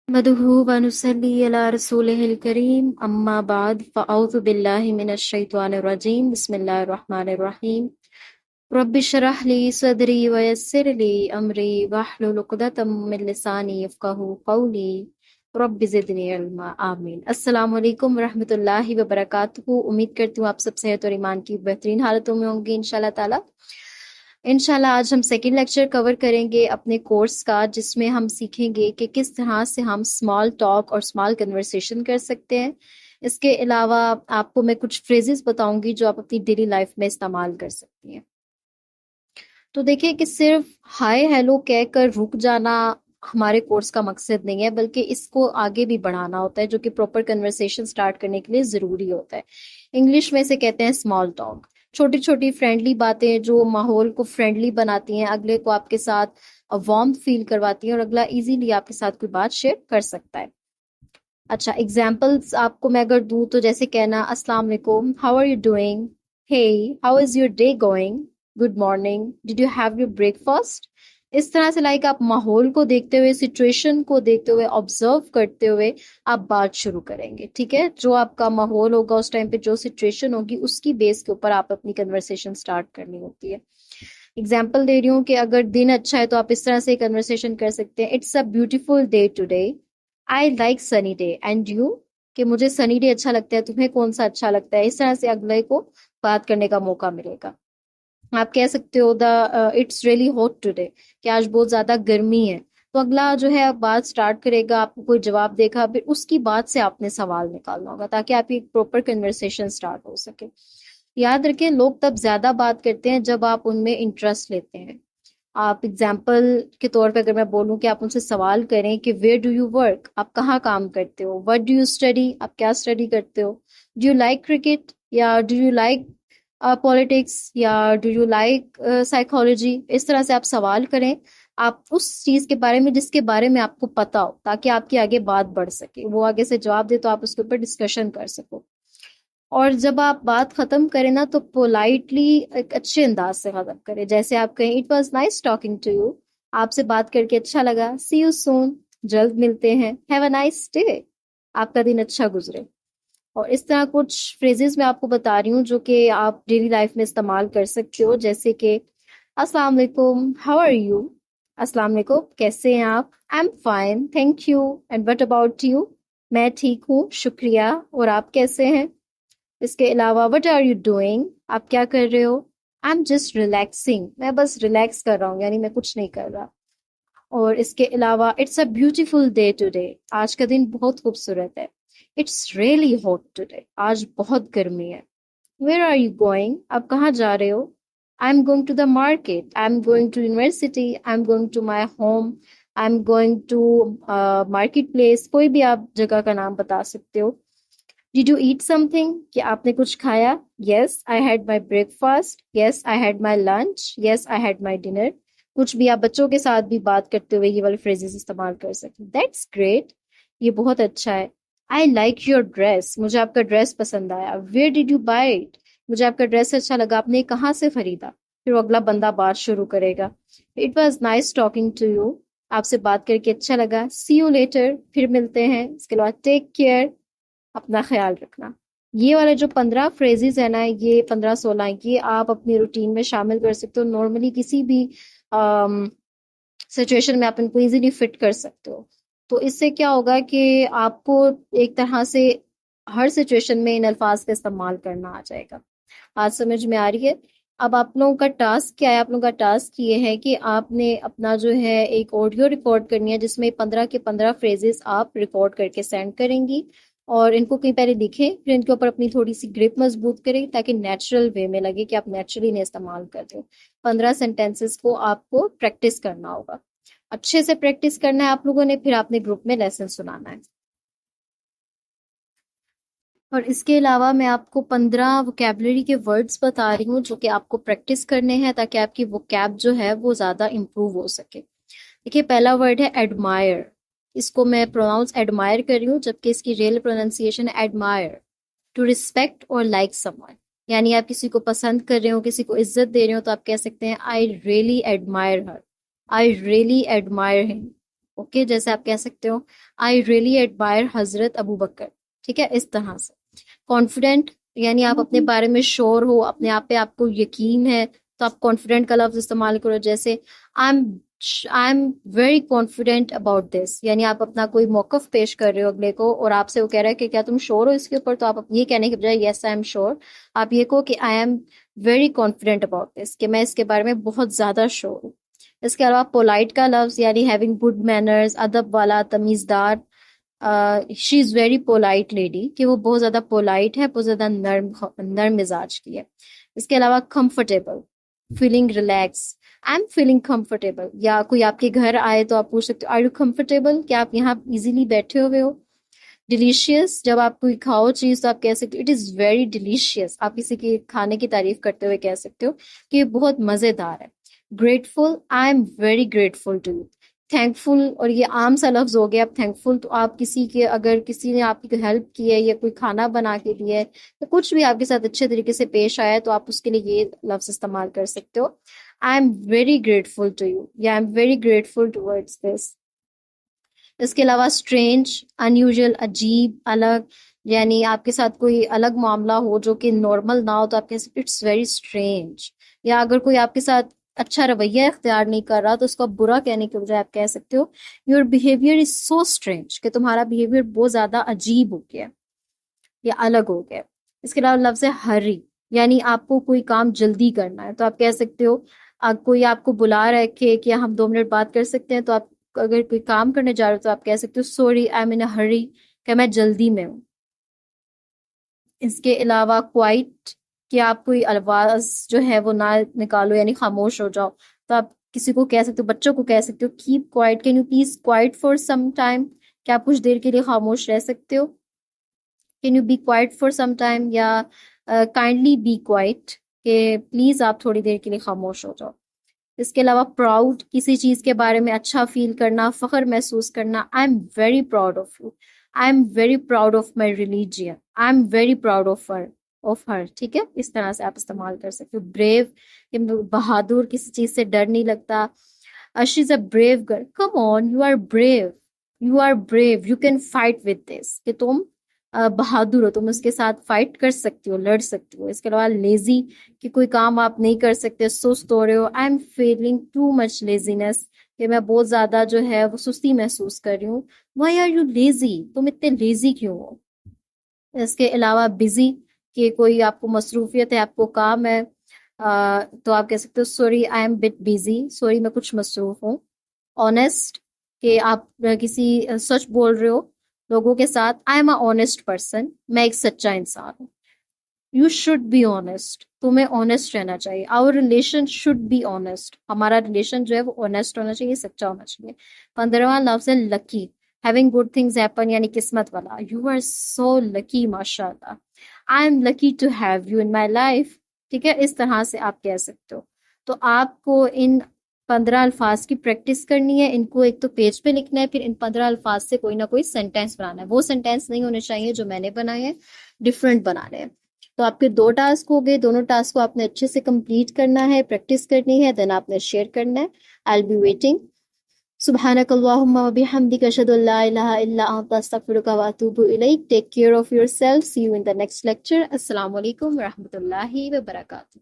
نحمده ونصلي على رسوله الكريم اما بعد فاعوذ بالله من الشيطان الرجيم بسم الله الرحمن الرحيم رب اشرح لي صدري ويسر لي امري واحلل عقدة من لساني يفقهوا قولي رب زدنی علما آمین۔ السلام علیکم ورحمۃ اللہ وبرکاتہ۔ امید کرتی ہوں آپ سب صحت اور ایمان کی بہترین حالتوں میں ہوں گے انشاءاللہ تعالی۔ انشاءاللہ آج ہم سیکنڈ لیکچر کور کریں گے اپنے کورس کا، جس میں ہم سیکھیں گے کہ کس طرح سے ہم اسمال ٹاک اور اسمال کنورسیشن کر سکتے ہیں۔ اس کے علاوہ آپ کو میں کچھ فریزز بتاؤں گی جو آپ اپنی ڈیلی لائف میں استعمال کر سکتی ہیں۔ تو دیکھیں کہ صرف ہائے ہیلو کہہ کر رک جانا ہمارے کورس کا مقصد نہیں ہے، بلکہ اس کو آگے بھی بڑھانا ہوتا ہے، جو کہ پراپر کنورسیشن سٹارٹ کرنے کے لیے ضروری ہوتا ہے۔ انگلش میں اسے کہتے ہیں اسمال ٹاک، چھوٹی چھوٹی فرینڈلی باتیں جو ماحول کو فرینڈلی بناتی ہیں، اگلے کو آپ کے ساتھ وارم فیل کرواتی ہیں اور اگلا ایزیلی آپ کے ساتھ کوئی بات شیئر کر سکتا ہے۔ اچھا ایگزامپلس آپ کو میں اگر دوں تو جیسے کہنا السلام علیکم، ہاؤ آر یو ڈوئنگ، ہے how is your day going, good morning, did you have your breakfast. اس طرح سے لائک آپ ماحول کو دیکھتے ہوئے، سچویشن کو دیکھتے ہوئے، آبزرو کرتے ہوئے آپ بات شروع کریں گے، ٹھیک ہے؟ جو آپ کا ماحول ہوگا اس ٹائم پہ، جو سچویشن ہوگی، اس کی بیس کے اوپر آپ اپنی کنورسیشن سٹارٹ کرنی ہوتی ہے۔ اگزامپل دے رہی ہوں کہ اگر دن اچھا ہے تو آپ اس طرح سے کنورسیشن کر سکتے ہیں، it's a beautiful day today, I like sunny day and you, کہ مجھے سنی ڈے اچھا لگتا ہے، تمہیں کون سا اچھا لگتا ہے۔ اس طرح سے اگلے کو بات کرنے کا موقع ملے گا۔ آپ کہہ سکتے ہو the it's really hot today, کہ آج بہت زیادہ گرمی ہے، تو اگلا جو ہے بات سٹارٹ کرے گا، آپ کو کوئی جواب دے گا، پھر اس کی بات سے آپ نے سوال نکالنا ہوگا تاکہ آپ کی ایک پراپر کنورسیشن سٹارٹ ہو سکے۔ یاد رکھیں لوگ تب زیادہ بات کرتے ہیں جب آپ ان میں انٹرسٹ لیتے ہیں۔ آپ اگزامپل کے طور پہ اگر میں بولوں کہ آپ ان سے سوال کریں کہ ویئر ڈو یو ورک، آپ کہاں کام کرتے ہو، وٹ ڈو یو اسٹڈی، آپ کیا اسٹڈی کرتے ہو، ڈو یو لائک کرکٹ، یا ڈو یو لائک پالیٹکس، یا ڈو یو لائک سائیکالوجی۔ اس طرح سے آپ سوال کریں، آپ اس چیز کے بارے میں جس کے بارے میں آپ کو پتا ہو، تاکہ آپ کی آگے بات بڑھ سکے، وہ آگے سے جواب دے تو آپ اس کے اوپر ڈسکشن کر سکو۔ اور جب آپ بات ختم کریں نا تو پولائٹلی ایک اچھے انداز سے ختم کریں، جیسے آپ کہیں it was nice talking to you, آپ سے بات کر کے اچھا لگا، سی یو سون، جلد ملتے ہیں، ہیو اے نائس ڈے، آپ کا دن اچھا گزرے۔ اور اس طرح کچھ فریزز میں آپ کو بتا رہی ہوں جو کہ آپ ڈیلی لائف میں استعمال کر سکتے ہو، جیسے کہ السلام علیکم، ہاؤ آر یو، السلام علیکم کیسے ہیں آپ، I am fine thank you, and what about you, میں ٹھیک ہوں شکریہ، اور آپ کیسے ہیں۔ اس کے علاوہ وٹ آر یو ڈوئنگ، آپ کیا کر رہے ہو، آئی ایم جسٹ ریلیکسنگ، میں بس ریلیکس کر رہا ہوں، یعنی میں کچھ نہیں کر رہا۔ اور اس کے علاوہ it's a beautiful day today, آج کا دن بہت خوبصورت ہے، اٹس ریئلی ہاٹ ٹوڈے، آج بہت گرمی ہے۔ ویئر آر یو گوئنگ، آپ کہاں جا رہے ہو، I am going to the market, I am going to university, I am going to my home, I am going to market place, کوئی بھی آپ جگہ کا نام بتا سکتے ہو۔ Did you eat something, کہ آپ نے کچھ کھایا، yes I had my breakfast, yes I had my lunch, yes I had my dinner. کچھ بھی آپ بچوں کے ساتھ بھی بات کرتے ہوئے یہ والے فریزز استعمال کر سکتے، دیٹس گریٹ، یہ بہت اچھا ہے۔ آئی لائک یور ڈریس، مجھے آپ کا ڈریس پسند آیا، where did you by it, مجھے آپ کا ڈریس اچھا لگا، آپ نے کہاں سے خریدا، پھر وہ اگلا بندہ بات شروع کرے گا، it was nice talking to you, آپ سے بات کر کے اچھا لگا، سی یو لیٹر، پھر ملتے ہیں۔ اس کے بعد ٹیک کیئر، اپنا خیال رکھنا۔ یہ والے جو 15 فریزز ہیں نا، یہ 15-16 یہ آپ اپنی روٹین میں شامل کر سکتے ہو، نارملی کسی بھی سچویشن میں آپ ان کو ایزیلی فٹ کر سکتے ہو۔ تو اس سے کیا ہوگا کہ آپ کو ایک طرح سے ہر سچویشن میں ان الفاظ کا استعمال کرنا آ جائے گا۔ بات سمجھ میں آ رہی ہے؟ اب آپ لوگوں کا ٹاسک کیا ہے؟ آپ لوگوں کا ٹاسک یہ ہے کہ آپ نے اپنا جو ہے ایک آڈیو ریکارڈ کرنی ہے، جس میں 15 کے 15 فریزز آپ ریکارڈ کر کے سینڈ کریں گی، اور ان کو کہیں پہلے لکھیں، پھر ان کے اوپر اپنی تھوڑی سی گرپ مضبوط کریں تاکہ نیچرل وے میں لگے کہ آپ نیچرلی انہیں استعمال کر رہے ہو۔ 15 سینٹینسز کو آپ کو پریکٹس کرنا ہوگا، اچھے سے پریکٹس کرنا ہے آپ لوگوں نے، پھر آپ نے گروپ میں لیسن سنانا ہے۔ اور اس کے علاوہ میں آپ کو 15 ووکیبلری کے ورڈز بتا رہی ہوں جو کہ آپ کو پریکٹس کرنے ہیں تاکہ آپ کی ووکیب جو ہے وہ زیادہ امپروو ہو سکے۔ دیکھیے پہلا ورڈ ہے ایڈمائر، اس کو میں پروناؤنس ایڈمائر کر رہی ہوں، جبکہ اس کی ریئل پروننسیشن ہے ایڈمائر۔ ٹو ریسپیکٹ اور لائک سم ون، یعنی آپ کسی کو پسند کر رہے ہو، کسی کو عزت دے رہے ہو، تو آپ کہہ سکتے ہیں I really admirer Hare, I really admirer ہم۔ اوکے جیسے آپ کہہ سکتے ہو آئی ریئلی ایڈمائر حضرت ابو بکر، ٹھیک ہے، اس طرح سے. کانفیڈنٹ یعنی آپ اپنے بارے میں شور ہو، اپنے آپ پہ آپ کو یقین ہے، تو آپ کانفیڈنٹ کا لفظ استعمال کرو. جیسے آئی am very confident about this, یعنی آپ اپنا کوئی موقف پیش کر رہے ہو اگلے کو اور آپ سے وہ کہہ رہا ہے کہ کیا تم شور ہو اس کے اوپر، تو آپ یہ کہنے کے بجائے یس آئی ایم شور، آپ یہ کہو کہ آئی am very confident about this, کہ میں اس کے بارے میں بہت زیادہ شور ہوں. اس کے علاوہ پولائٹ کا لفظ یعنی ہیونگ گڈ مینرز، ادب والا، تمیزدار. شی از ویری پولائٹ لیڈی، کہ وہ بہت زیادہ پولائٹ ہے، بہت زیادہ نرم مزاج کی ہے. اس کے علاوہ comfortable, feeling relax, I am feeling comfortable. یا کوئی آپ کے گھر آئے تو آپ پوچھ سکتے ہو آر یو کمفرٹیبل، کہ آپ یہاں ایزیلی بیٹھے ہوئے ہو. ڈیلیشیس، جب آپ کوئی کھاؤ چیز تو آپ کہہ سکتے ہو اٹ از ویری ڈیلیشیس، آپ کسی کے کھانے کی تعریف کرتے ہوئے کہہ سکتے ہو کہ یہ بہت مزیدار ہے. Grateful, I am very grateful to you. Thankful, اور یہ عام سا لفظ ہو گیا. آپ تھینکفل تو آپ کسی کے، اگر کسی نے آپ کی ہیلپ کی ہے یا کوئی کھانا بنا کے دیا ہے یا کچھ بھی آپ کے ساتھ اچھے طریقے سے پیش آیا ہے تو آپ اس کے لیے یہ لفظ استعمال کر سکتے ہو I am very grateful to you یا I am very grateful towards this. اس کے علاوہ اسٹرینج، ان یوزول، عجیب، الگ، یعنی آپ کے ساتھ کوئی الگ معاملہ ہو جو کہ نارمل نہ ہو تو آپ کہہ سکتے اٹس ویری اسٹرینج. یا اگر کوئی آپ کے ساتھ اچھا رویہ اختیار نہیں کر رہا تو اس کو آپ برا کہنے کے بجائے آپ کہہ سکتے ہو your behaviour is so strange, کہ تمہارا بیہیویئر بہت زیادہ عجیب ہو گیا یا الگ ہو گیا. اس کے علاوہ لفظ ہے ہری، یعنی آپ کو کوئی کام جلدی کرنا ہے تو آپ کہہ سکتے ہو کوئی آپ کو بلا رہا ہے کہ کیا ہم 2 منٹ بات کر سکتے ہیں، تو آپ اگر کوئی کام کرنے جا رہے ہو تو آپ کہہ سکتے ہو سوری آئی ایم ان اے ہری، کہ میں جلدی میں ہوں. اس کے علاوہ کوائٹ، کہ آپ کوئی الفاظ جو ہے وہ نہ نکالو یعنی خاموش ہو جاؤ، تو آپ کسی کو کہہ سکتے ہو، بچوں کو کہہ سکتے ہو keep quiet, can you please quiet for some time, کہ آپ کچھ دیر کے لیے خاموش رہ سکتے ہو. Can you be quiet for some time, یا کائنڈلی بی کوائٹ، کہ پلیز آپ تھوڑی دیر کے لیے خاموش ہو جاؤ. اس کے علاوہ پراؤڈ، کسی چیز کے بارے میں اچھا فیل کرنا، فخر محسوس کرنا. I am very proud of you, I am very proud of my religion, I am very proud of her. ٹھیک ہے، اس طرح سے آپ استعمال کر سکتے ہو. بریو، کہ بہادر، کسی چیز سے ڈر نہیں لگتا. She is a brave girl, come on you are brave, you are brave, you can fight with this, کہ تم بہادر ہو، تم اس کے ساتھ فائٹ کر سکتی ہو، لڑ سکتی ہو. اس کے علاوہ لیزی، کہ کوئی کام آپ نہیں کر سکتے، سست ہو رہے ہو. I am feeling too much laziness, کہ میں بہت زیادہ جو ہے وہ سستی محسوس کر رہی ہوں. وائی آر یو لیزی، تم اتنے لیزی کیوں ہو. اس کے علاوہ بزی، کہ کوئی آپ کو مصروفیت ہے، آپ کو کام ہے، تو آپ کہہ سکتے ہو sorry I am bit busy, sorry میں کچھ مصروف ہوں. آنیسٹ، کہ آپ کسی سچ بول رہے ہو لوگوں کے ساتھ. I am a honest person, میں ایک سچا انسان ہوں. یو شوڈ بی آنیسٹ، تمہیں آنیسٹ رہنا چاہیے. آور ریلیشن شوڈ بی آنیسٹ، ہمارا ریلیشن جو ہے وہ آنیسٹ ہونا چاہیے، سچا ہونا چاہیے. 15واں لفظ ہے lucky, having good things happen, یعنی قسمت والا. یو آر سو لکی، ماشاء اللہ. I am lucky to have you in my life. ٹھیک ہے، اس طرح سے آپ کہہ سکتے ہو. تو آپ کو ان 15 الفاظ کی پریکٹس کرنی ہے. ان کو ایک تو پیج پہ لکھنا ہے، پھر ان 15 الفاظ سے کوئی نہ کوئی سینٹینس بنانا ہے. وہ سینٹینس نہیں ہونے چاہیے جو میں نے بنائے ہیں، ڈفرینٹ بنانے ہیں. تو آپ کے 2 ٹاسک ہو گئے، دونوں ٹاسک کو آپ نے اچھے سے کمپلیٹ کرنا ہے، پریکٹس کرنی ہے، دین آپ نے شیئر کرنا ہے. I'll be waiting. سبحانک اللہم و بحمدک، اشہد ان لا الہ الا انت، استغفرک و اتوب الیک. Take care of yourself. See you in the next lecture. السلام علیکم و رحمۃ اللہ وبرکاتہ.